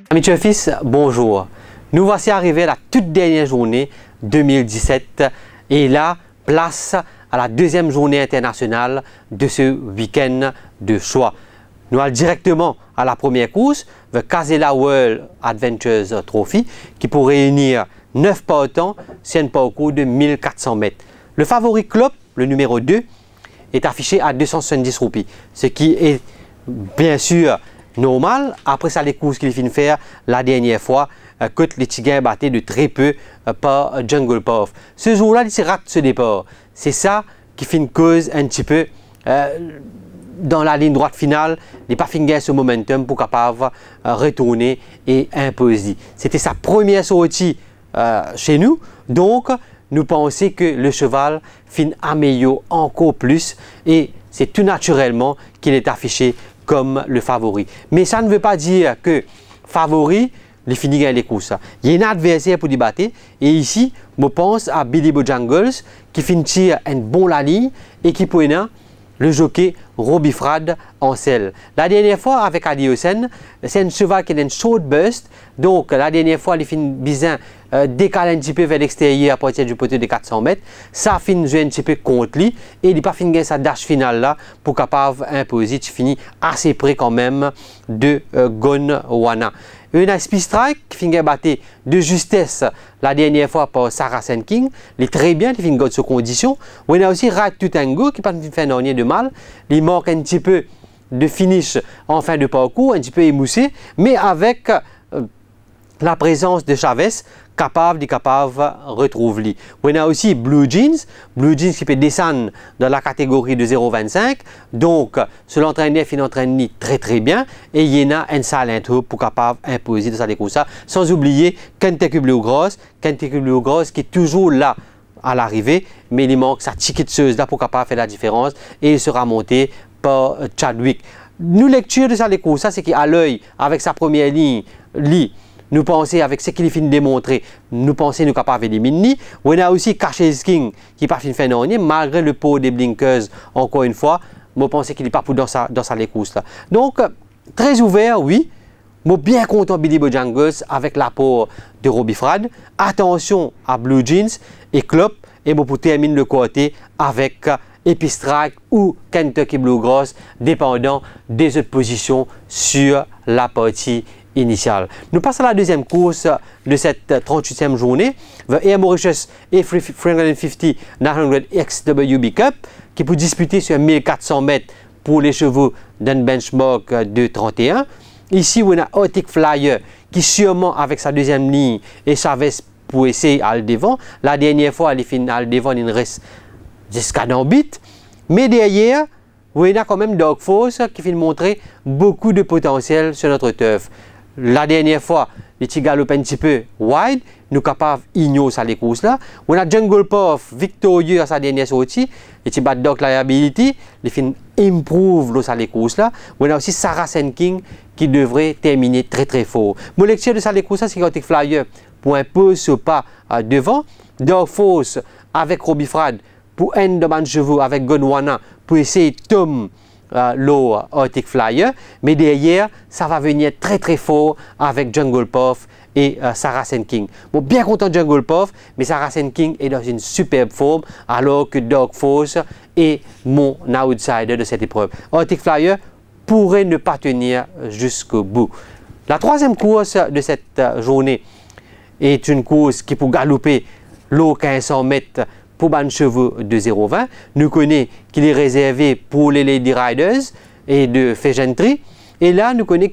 Amis Turfistes, bonjour. Nous voici arrivés à la toute dernière journée 2017 et là, place à la deuxième journée internationale de ce week-end de choix. Nous allons directement à la première course, le Casella World Adventures Trophy, qui pourrait réunir 9 partants sur un parcours de 1400 mètres. Le favori club, le numéro 2, est affiché à 270 roupies, ce qui est bien sûr normal. Après ça, les courses qu'il vient faire la dernière fois, que les Tigres battaient de très peu par Jungle Puff. Ce jour-là, il rate ce départ. C'est ça qui fait une cause un petit peu dans la ligne droite finale. Il n'a pas fini ce momentum pour capable retourner et imposer. C'était sa première sortie chez nous. Donc, nous pensons que le cheval améliore encore plus et c'est tout naturellement qu'il est affiché comme le favori. Mais ça ne veut pas dire que favori, il finit gagner les courses. Il y a un adversaire pour débattre. Et ici, je pense à Billy Bojangles qui finit un bon la ligne et qui peut le jockey Robbie Frad en selle. La dernière fois avec Adi Hussein, c'est un cheval qui a un short burst. Donc la dernière fois, il finit bien décaler un petit peu vers l'extérieur à partir du poteau de 400 mètres. Ça finit jouer un petit peu contre lui et il n'a pas fini sa dash finale là pour capable imposer. Il finit assez près quand même de Gondwana. Un Speed Strike qui finit battu de justesse la dernière fois par Sarah King. Il est très bien, il finit de ses conditions. On a aussi Right to Tango qui n'a pas fait rien de mal. Il manque un petit peu de finish en fin de parcours, un petit peu émoussé, mais avec la présence de Chavez capable de retrouver. On a aussi Blue Jeans qui peut descendre dans la catégorie de 0,25. Donc, ce l'entraîneur entraîne très bien et il y a un silent hope pour capable imposer de ça comme ça. Sans oublier Kentucky Bluegrass qui est toujours là à l'arrivée, mais il manque sa ticketseuse là pour capable faire la différence et il sera monté par Chadwick. Nous lecture de ça les courses, c'est qu'à l'œil avec sa première ligne, nous pensons avec ce qu'il finit de démontrer, nous pensons nous capables d'éliminer. On a aussi Caches King qui pas fini faire rien malgré le pot des blinkers. Encore une fois, je pense qu'il n'est pas pour dans sa les courses là. Donc très ouvert, oui. Je suis bien content Billy Bojangles avec l'apport de Robbie Frad. Attention à Blue Jeans et Club et pour terminer le côté avec Epistrike ou Kentucky Bluegrass, dépendant des autres positions sur la partie initiale. Nous passons à la deuxième course de cette 38e journée, The Air Mauritius A350 900 XWB Cup, qui peut disputer sur 1400 mètres pour les chevaux d'un benchmark de 31. Ici, on a Arctic Flyer qui sûrement avec sa deuxième ligne et Chavez pour essayer à le devant. La dernière fois, elle est finie à le devant, il reste jusqu'à Nambit. Mais derrière, on a quand même Dark Force qui fait montrer beaucoup de potentiel sur notre turf. La dernière fois, les petits galopent un petit peu wide, nous sommes capables d'ignorer ça les courses là. On a Jungle Puff victorieux à sa dernière sortie, les petits Bad Dog Liability, les films improve ça les courses là. On a aussi Sarah King qui devrait terminer très fort. Mon lecture de ça les courses là, c'est Arctic Flyer pour un peu ce pas devant. Dark Force avec Robbie Frad pour un de mes chevaux avec Gondwana pour essayer de tomber l'eau Arctic Flyer, mais derrière ça va venir très fort avec Jungle Puff et Sarah King. Bon, bien content de Jungle Puff, mais Sarah King est dans une superbe forme alors que Dark Force est mon outsider de cette épreuve. Arctic Flyer pourrait ne pas tenir jusqu'au bout. La troisième course de cette journée est une course qui peut galoper l'eau 1500 mètres pour un chevaux de 0,20. Nous connaissons qu'il est réservé pour les Lady Riders et de Fegentry. Et là, nous connaissons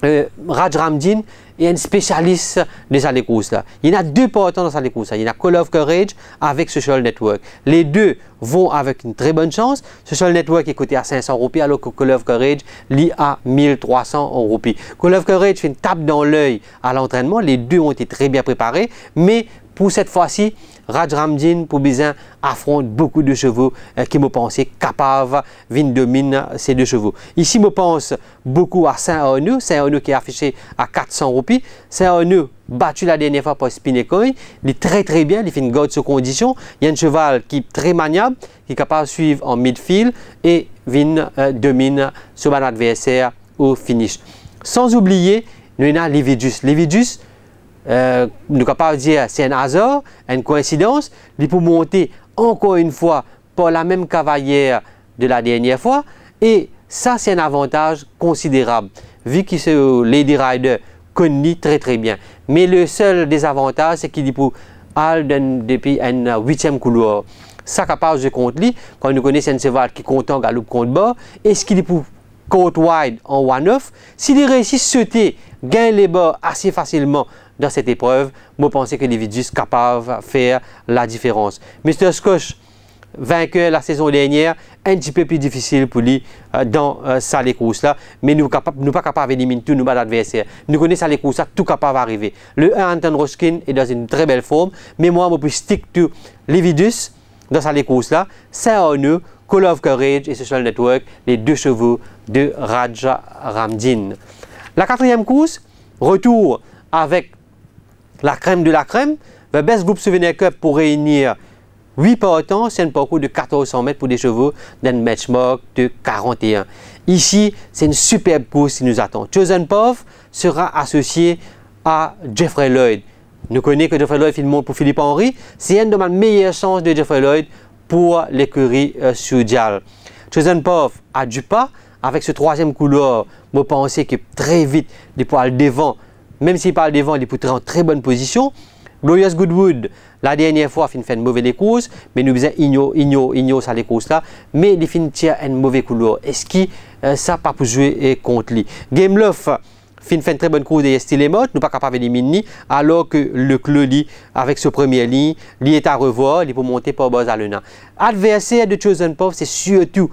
que Raj Ramdin est un spécialiste de cette course-là. Il y en a deux partants dans cette course-là. Il y en a Call of Courage avec Social Network. Les deux vont avec une très bonne chance. Social Network est coté à 500 roupies alors que Call of Courage lit à 1300 roupies. Call of Courage fait une tape dans l'œil à l'entraînement. Les deux ont été très bien préparés. Mais pour cette fois-ci, Rajramdin pour Bizin affronte beaucoup de chevaux qui me pensaient capables de dominer ces deux chevaux. Ici, je pense beaucoup à Saint-Arnaud, Saint-Arnaud qui est affiché à 400 roupies. Saint-Arnaud battu la dernière fois par Spinecoin, il est très bien, il fait une garde sous condition. Il y a un cheval qui est très maniable, qui est capable de suivre en midfield et domine sur son adversaire au finish. Sans oublier, nous avons Levidus. Levidus, nous sommes capables de dire c'est un hasard, une coïncidence, il peut monter encore une fois par la même cavalière de la dernière fois, et ça c'est un avantage considérable, vu que ce Lady Rider connaît très bien. Mais le seul désavantage, c'est qu'il peut aller depuis un 8e couloir. Ça capable de contre lui, quand nous connaissons un cheval qui compte en galop contre bas, est-ce qu'il peut côte wide en 1-9, s'il réussit à sauter, gagner les bas assez facilement dans cette épreuve, je pense que Levidus est capable de faire la différence. Mr. Scotch, vainqueur la saison dernière, un petit peu plus difficile pour lui dans sa course-là, mais nous ne sommes pas capables d'éliminer tous nos adversaires. Nous connaissons les courses-là, tout capable d'arriver. Le 1 Anton Ruskin est dans une très belle forme, mais moi, je peux stick to Levidus dans sa course-là, Saint-Arnaud, Call of Courage et Social Network, les deux chevaux de Rajramdin. La 4e course, retour avec la crème de la crème, le Best Group Souvenir Cup pour réunir 8 partants, c'est un parcours de 1400 mètres pour des chevaux d'un benchmark de 41. Ici, c'est une superbe course qui nous attend. Chosen Path sera associé à Jeffrey Lloyd. Nous connaissons que Jeffrey Lloyd monte pour Philippe Henry. C'est une de mes meilleures chances de Jeffrey Lloyd pour l'écurie Sudial. Chosen Path a du pas. Avec ce 3e couloir, je pense que très vite, il peut aller devant. Même s'il parle devant, il peut être en très bonne position. Glorious Goodwood, la dernière fois, il fait une mauvaise course, mais nous faisons ignorer ça les courses là. Mais il fait un mauvais couloir. Est-ce que ça pas pour jouer contre lui? Game Love, fait une très bonne course de style émote, nous pas capable d'éliminer, alors que le Cloli, avec ce premier ligne, il est à revoir, il peut monter par bas à l'una. Adversaire de Chosen Path, c'est surtout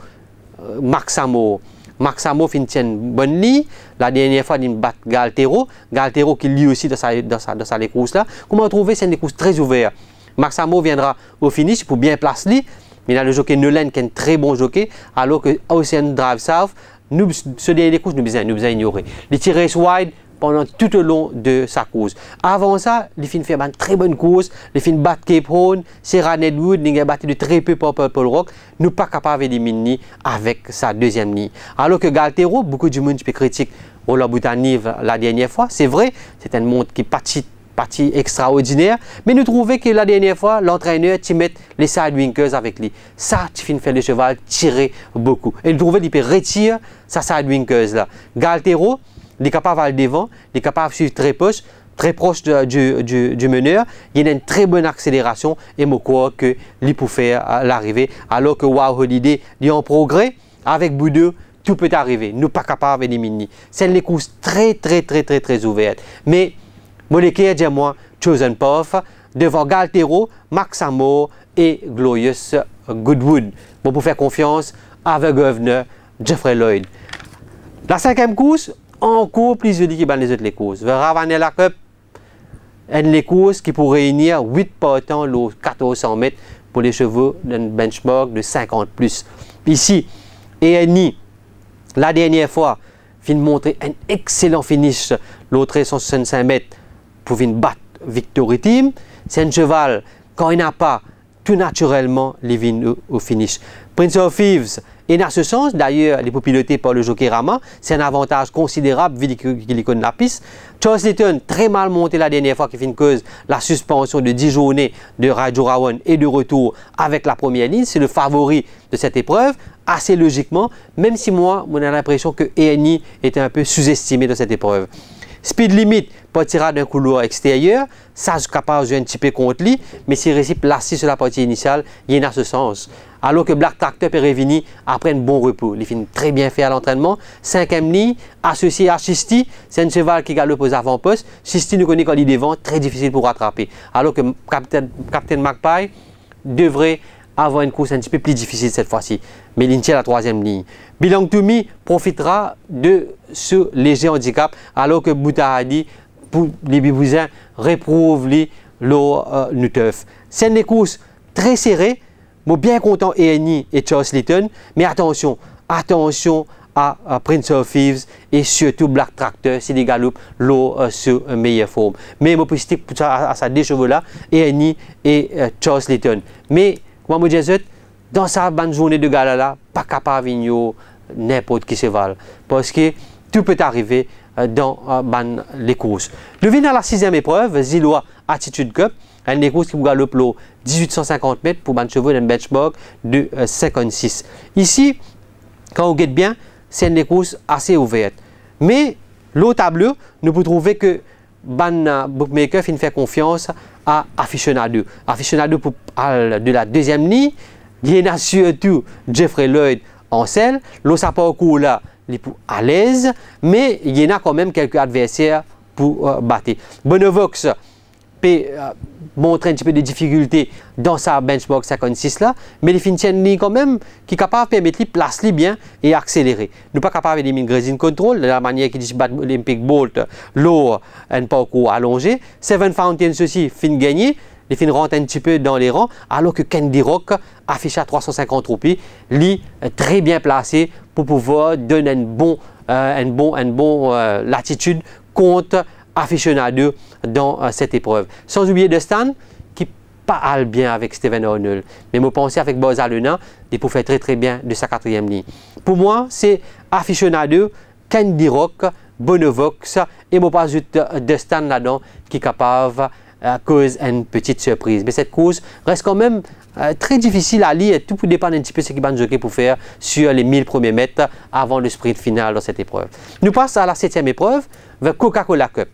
Max Amour. Max Amour fait une bonne ligne. La dernière fois, il bat Galtero. Galtero qui lit aussi dans sa course là. Comment trouver? C'est une course très ouverte. Max Amour viendra au finish pour bien placer. Il a le jockey Nolan qui est un très bon jockey. Alors que Ocean Drive South, ce dernier course, nous avons ignoré. Il tire wide pendant tout le long de sa course. Avant ça, il fait une très bonne course. Il fait battre Cape Horn, Serra Nedwood, il a battu de très peu par Purple Rock. Nous ne sommes pas capables d'éliminer avec sa 2e ligne. Alors que Galtero, beaucoup de monde peut critiquer Roland Boutanive la dernière fois. C'est vrai, c'est un monde qui est parti extraordinaire. Mais nous trouvons que la dernière fois, l'entraîneur tu met les sidewinkers avec lui. Ça, tu finis faire le cheval tirer beaucoup. Et nous trouvons qu'il peut retirer sa sidewinkers là. Galtero, il est capable d'aller devant, il est capable de suivre très proche du meneur. Il a une très bonne accélération et je crois qu'il peut faire l'arrivée. Alors que Wow Holiday est en progrès, avec Boudou, tout peut arriver. Nous ne sommes pas capables d'éliminer. C'est une course très ouverte. Mais, Molécaire, dis-moi, Chosen Path, devant Galtero, Max Amour et Glorious Goodwood. Bon, pour faire confiance avec le gouverneur Jeffrey Lloyd. La 5e course, encore plus jolie que les autres courses. Le Ravanella Cup, une course qui pourrait réunir 8 partants, 1400 mètres pour les chevaux d'un benchmark de 50 plus. Ici, ENI, la dernière fois, vient montrer un excellent finish, l'autre 165 mètres pour venir battre Victory Team. C'est un cheval, quand il n'a pas, tout naturellement, il vient au finish. Prince of Thieves, et dans ce sens, d'ailleurs, il est piloté par le jockey Rama. C'est un avantage considérable vu qu'il connaît la piste. Charles Litton, très mal monté la dernière fois, qui fait une cause la suspension de 10 journées de Rajurawan et de retour avec la première ligne. C'est le favori de cette épreuve, assez logiquement, même si moi, on a l'impression que ENI était un peu sous-estimé dans cette épreuve. Speed Limit partira d'un couloir extérieur, ça je suis capable de jouer un petit peu contre lui, mais s'il réussit placer sur la partie initiale, il est dans ce sens. Alors que Black Tractor peut revenir après un bon repos. Il finit très bien fait à l'entraînement. 5e ligne, associé à Chisti, c'est un cheval qui galope aux avant-postes. Chisti nous connaît quand il est devant, très difficile pour rattraper. Alors que Captain Magpie devrait avoir une course un petit peu plus difficile cette fois-ci. Mais il tient la 3e ligne. Belong to Me profitera de ce léger handicap, alors que Boutahadi, pour les Bibouzins, réprouve l'eau nous teuf. C'est une course très serrée. Moi, bien content Eni et Charles Litton, mais attention à Prince of Thieves et surtout Black Tractor, c'est des galops l'eau sur meilleure forme. Mais moi, je stick à sa deux chevaux là, Eni et Charles Litton. Mais, comme je disais, dans sa bonne journée de gala là, pas capable de venir n'importe qui cheval. Parce que tout peut arriver dans les courses. Le vin à la 6e épreuve, Zillois Attitude Cup, une course qui vous galope l'eau 1850 mètres pour un chevaux d'un benchmark de 56. Ici, quand on regarde bien, c'est une course assez ouverte. Mais l'autre tableau, nous pouvons trouver que ban bookmaker fait confiance à Aficionado. Aficionado pour de la deuxième ligne, il y en a surtout Jeffrey Lloyd en selle. L'autre parcours là, il est à l'aise, mais il y en a quand même quelques adversaires pour battre. Bonovox peut montrer un petit peu de difficulté dans sa benchmark 56 là, mais il finit une ligne quand même qui est capable de permettre de placer bien et accélérer. Nous ne sommes pas capables d'éliminer Grazing Control de la manière qu'il dit battre Olympic Bolt, l'eau, un parcours allongé. Seven Fountains aussi fin gagner, il fin rentre un petit peu dans les rangs, alors que Candy Rock affiche à 350 roupies, lui très bien placé pour pouvoir donner une bonne latitude contre Aficionado dans cette épreuve. Sans oublier de Stan qui parle bien avec Steven Arnold. Mais moi pensais avec Buzz Alena, il peut faire très bien de sa 4e ligne. Pour moi, c'est Aficionado, Candy Rock, Bonovox et moi pas juste de Stan là-dedans qui est capable cause une petite surprise. Mais cette course reste quand même très difficile à lire et tout peut dépendre un petit peu de ce qu'il va jockey pour faire sur les 1000 premiers mètres avant le sprint final dans cette épreuve. Nous passons à la 7e épreuve, vers Coca-Cola Cup,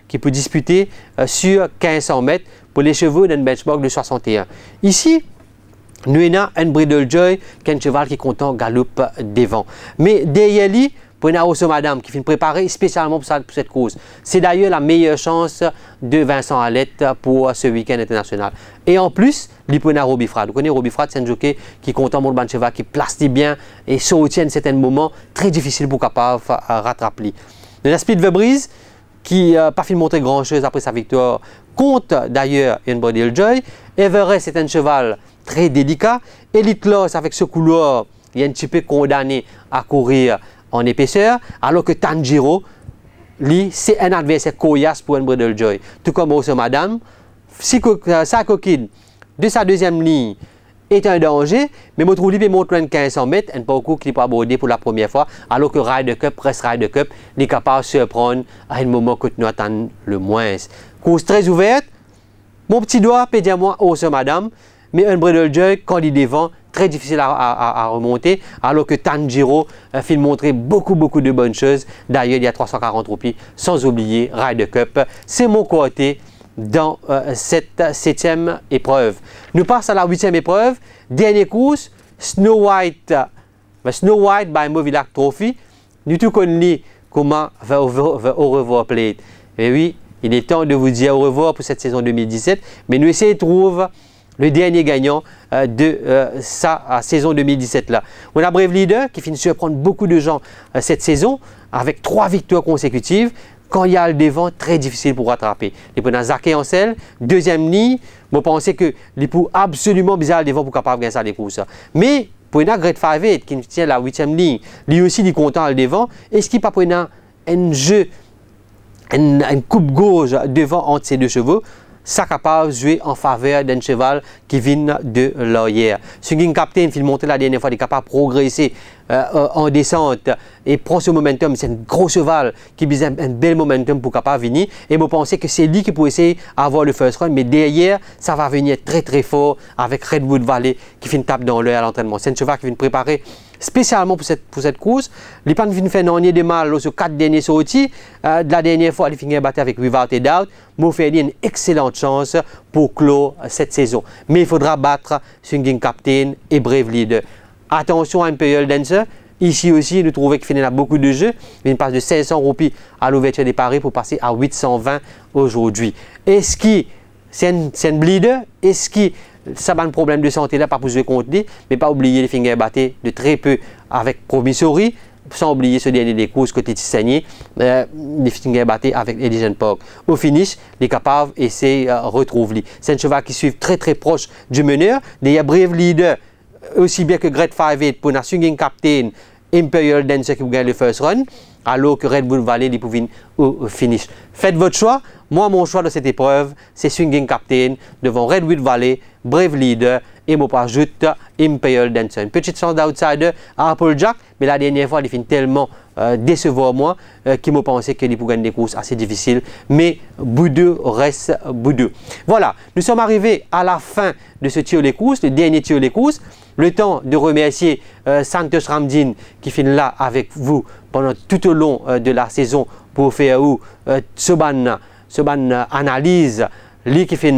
qui peut disputer sur 1500 mètres pour les chevaux d'un benchmark de 61. Ici, nous avons un Bridle Joy, qui est un cheval qui est content galope devant. Mais derrière lui, pour une Oso Madame qui finit préparé spécialement pour cette course. C'est d'ailleurs la meilleure chance de Vincent Alette pour ce week-end international. Et en plus, il peut Robbie Frad. Vous connaissez Robbie Frad, c'est un jockey qui est content mon ban cheval, qui place bien et soutient à certains moments très difficiles pour capable rattraper. Le Speed Vebrise qui n'a pas fait montrer grand chose après sa victoire contre d'ailleurs une Bridle Joy. Everest c'est un cheval très délicat. Elite Loss avec ce couloir, il est un petit peu condamné à courir en épaisseur, alors que Tanjiro, lui, c'est un adversaire coriace pour un Bridle Joy. Tout comme Oso Madame, sa coquine de sa 2e ligne est un danger, mais je trouve qu'il peut montrer 1500 mètres, un parcours qu'il peut aborder pour la première fois, alors que Ryder Cup, reste Ryder Cup, n'est capable de se prendre à un moment que nous attendons le moins. Course très ouverte, mon petit doigt peut dire moi Oso Madame, mais un Bridle Joy, quand il est devant, très difficile à remonter, alors que Tanjiro fait montrer beaucoup de bonnes choses. D'ailleurs, il y a 340 roupies, sans oublier Ryder Cup. C'est mon côté dans cette 7e épreuve. Nous passons à la 8e épreuve. Dernière course, Snow White by Movilac Trophy. Nous tout connaissons comment va au revoir plate. Et oui, il est temps de vous dire au revoir pour cette saison 2017, mais nous essayons de trouver le dernier gagnant de sa saison 2017 là. On a Brave Leader qui finit de surprendre beaucoup de gens cette saison avec 3 victoires consécutives. Quand il y a le devant, très difficile pour rattraper. Les prenons Zaké en selle, 2e ligne. Moi, je pensais que les pour absolument bizarre le devant pour capable gagner ça les courses. Mais pour une Great 5-8 qui tient la 8e ligne, lui aussi il est content le devant. Est-ce qu'il pas pour un jeu, une coupe gauche devant entre ces deux chevaux? Ça capable de jouer en faveur d'un cheval qui vient de l'arrière. Swinging Captain, il montré la dernière fois, il est capable de progresser en descente et prend ce momentum. C'est un gros cheval qui a un bel momentum pour capable venir. Et je pensais que c'est lui qui peut essayer d'avoir le first run, mais derrière, ça va venir très fort avec Redwood Valley qui fait une tape dans l'œil à l'entraînement. C'est un cheval qui vient préparer spécialement pour cette course. Il pas venu faire un de mal sur 4 derniers sorties. De la dernière fois, il finit battre avec Without a Doubt. Moufeli a une excellente chance pour clore cette saison. Mais il faudra battre Swinging Captain et Brave Leader. Attention à Imperial Dancer. Ici aussi, nous trouvons qu'il finit beaucoup de jeux. Il passe de 500 roupies à l'ouverture des paris pour passer à 820 aujourd'hui. Est-ce que c'est un bleeder? Est-ce que ça a un problème de santé là, pas pour jouer contre lui, mais pas oublier les fingers battés de très peu avec Promissory. sans oublier ce dernier des courses côté Tissagné, les Finger batté avec Elysian Park. Au finish, les capables essaient retrouver lui. C'est un cheval qui suit très proche du meneur. Il y a Brave Leader, aussi bien que Great 5-8 pour la swinging captain Imperial Dancer qui gagne le first run, alors que Red Bull Valley il peut venir au finish. Faites votre choix. Moi, mon choix de cette épreuve, c'est Swinging Captain devant Red Bull Valley, Brave Leader et moi ajoute Imperial Dancer. Une petite chance d'outsider à Applejack, mais la dernière fois, il finit tellement décevoir moi qu'il m'a pensé qu'il pourrait gagner des courses assez difficiles. Mais Boudeux reste Boudeux. Voilà, nous sommes arrivés à la fin de ce tir les courses, le dernier tir les courses. Le temps de remercier Santos Ramdin qui finit là avec vous pendant tout au long de la saison pour faire ce ban analyse, lui qui fait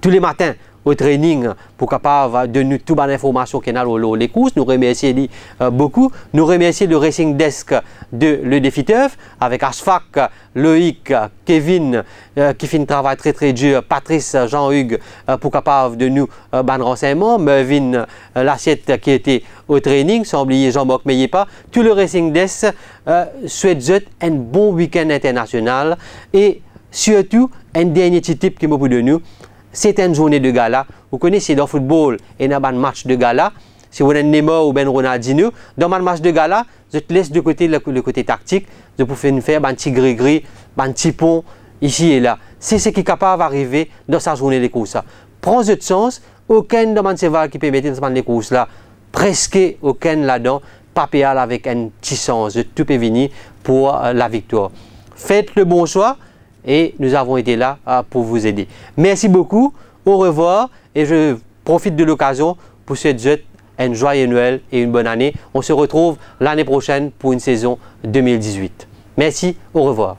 tous les matins au training pour capable de nous toute bonne information qu'il y a dans les courses. Nous remercions lui beaucoup. Nous remercions le Racing Desk de Le Défi Turf avec Asfak, Loïc, Kevin qui fait un travail très dur, Patrice, Jean-Hugues pour capable de nous ban renseignements, Mervyn l'assiette qui était au training, sans oublier Jean-Marc Meyepa. Tout le Racing Desk souhaite un bon week-end international et surtout un dernier petit tip qui m'a pour de nous. C'est une journée de gala. Vous connaissez dans le football, il y a un match de gala. Si vous avez Neymar ou Ben Ronaldinho, dans un match de gala, je te laisse de côté le côté tactique. Je peux faire un petit gris-gris, un petit pont ici et là. C'est ce qui est capable d'arriver dans sa journée de course. Prends votre sens. Aucun de ces cheval qui peut mettre dans les courses là, presque aucun là-dedans, pas péal avec un petit sens. Tout peut venir pour la victoire. Faites le bon choix. Et nous avons été là pour vous aider. Merci beaucoup, au revoir et je profite de l'occasion pour souhaiter un joyeux Noël et une bonne année. On se retrouve l'année prochaine pour une saison 2018. Merci, au revoir.